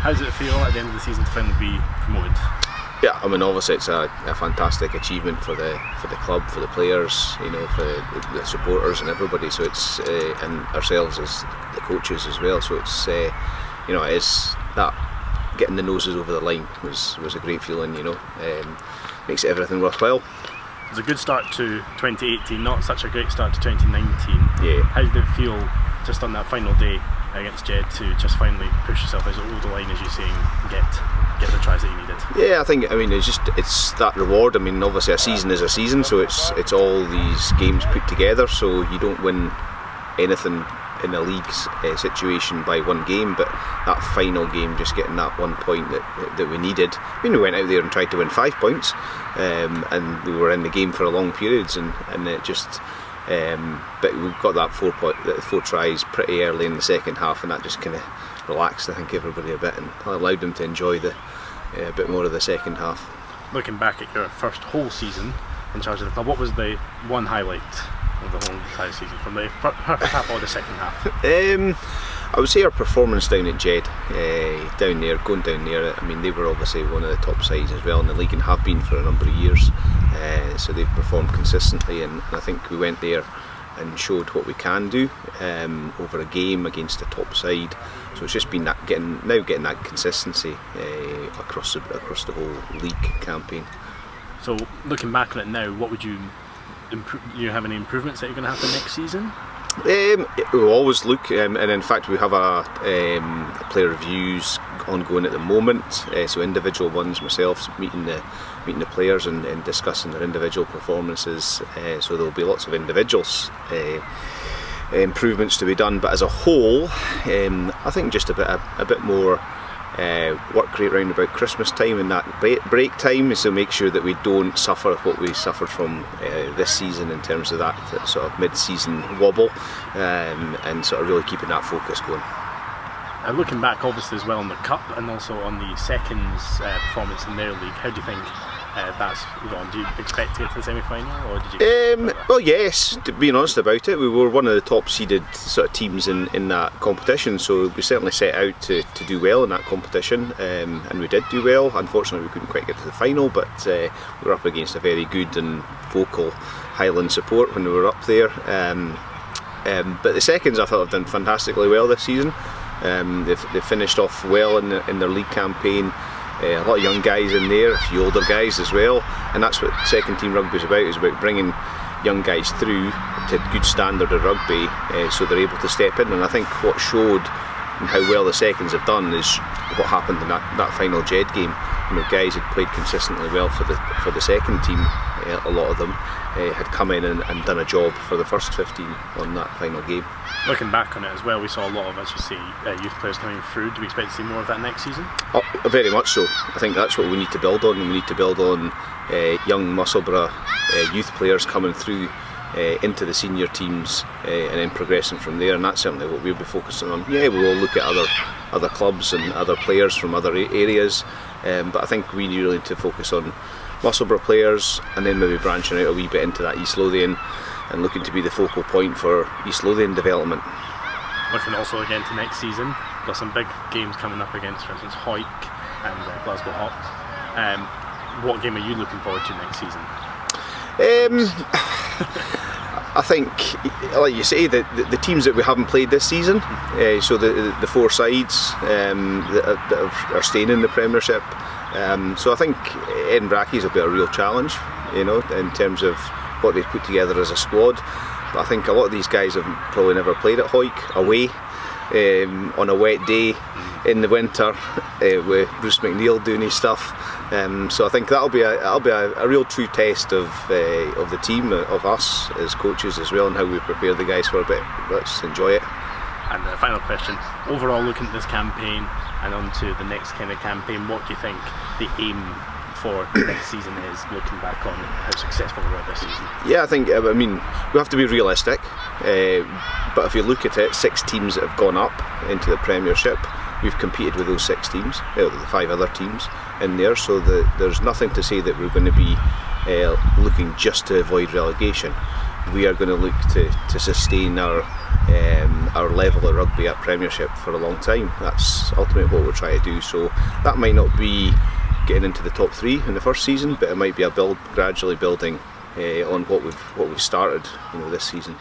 How does it feel at the end of the season to finally be promoted? Yeah, I mean, obviously it's a fantastic achievement for the club, for the players, you know, for the supporters and everybody. So it's and ourselves as the coaches as well. So it's you know, it is that getting the noses over the line was a great feeling. You know, makes everything worthwhile. It was a good start to 2018, not such a great start to 2019. Yeah. How did it feel just on that final day against Jed to just finally push yourself over the line, as you're saying, get the tries that you needed? Yeah, I mean it's that reward. I mean, obviously a season is a season, so it's all these games put together. So you don't win anything in a league's situation by one game, but that final game, just getting that 1 point that we needed. I mean, we went out there and tried to win 5 points, and we were in the game for a long periods, and it just. But we got that 4 tries pretty early in the second half, and that just kind of relaxed, I think, everybody a bit, and allowed them to enjoy a bit more of the second half. Looking back at your first whole season in charge of the club, what was the one highlight of the whole entire season, from the first half or the second half? I would say our performance down at Jed, going down there. I mean, they were obviously one of the top sides as well in the league, and have been for a number of years. So they've performed consistently, and I think we went there and showed what we can do over a game against a top side. So it's just been that getting that consistency across the whole league campaign. So looking back on it now, what would you you have any improvements that you're going to have for next season? We'll always look, and in fact we have a player reviews ongoing at the moment, so individual ones, myself meeting the players and discussing their individual performances, so there'll be lots of individuals improvements to be done, but as a whole I think just a bit more work right round about Christmas time and that break time, so make sure that we don't suffer what we suffered from this season in terms of that sort of mid-season wobble, and sort of really keeping that focus going. Looking back obviously as well on the Cup and also on the seconds performance in their league, how do you think that's gone? Do you expect to get to the semi-final, or did you? Well, yes, to be honest about it, we were one of the top seeded sort of teams in that competition, so we certainly set out to do well in that competition, and we did do well. Unfortunately we couldn't quite get to the final, but we were up against a very good and vocal Highland support when we were up there. But the seconds I thought have done fantastically well this season. They've finished off well in their league campaign. A lot of young guys in there, a few older guys as well, and that's what second team rugby is about bringing young guys through to good standard of rugby, so they're able to step in. And I think what showed and how well the seconds have done is what happened in that final Jed game. You know, guys had played consistently well for the second team. A lot of them had come in and done a job for the first 15 on that final game. Looking back on it as well, we saw a lot of, as you say, youth players coming through. Do we expect to see more of that next season? Oh, very much so. I think that's what we need to build on. We need to build on young Musselburgh youth players coming through into the senior teams and then progressing from there, and that's certainly what we'll be focusing on. Yeah, we will look at other clubs and other players from other areas, but I think we really need to focus on Musselburgh players, and then maybe branching out a wee bit into that East Lothian and looking to be the focal point for East Lothian development. Looking also again to next season, got some big games coming up against, for instance, Hawick and Glasgow Hawks. What game are you looking forward to next season? I think, like you say, the teams that we haven't played this season, so the 4 sides that are staying in the Premiership. So I think Edinburgh will be a real challenge, you know, in terms of what they've put together as a squad. But I think a lot of these guys have probably never played at Hawick away on a wet day in the winter with Bruce McNeil doing his stuff. So I think that'll be a real true test of the team, of us as coaches as well, and how we prepare the guys for a bit. Let's enjoy it. And the final question, overall looking at this campaign and on to the next kind of campaign, what do you think the aim for next season is, looking back on how successful we were this season? Yeah, I mean, we have to be realistic, but if you look at it, 6 teams that have gone up into the Premiership, we've competed with those 6 teams, the 5 other teams in there, so there's nothing to say that we're going to be looking just to avoid relegation. We are going to look to sustain our our level of rugby at Premiership for a long time. That's ultimately what we're trying to do. So that might not be getting into the top 3 in the first season, but it might be a gradually building on what we've started, this season.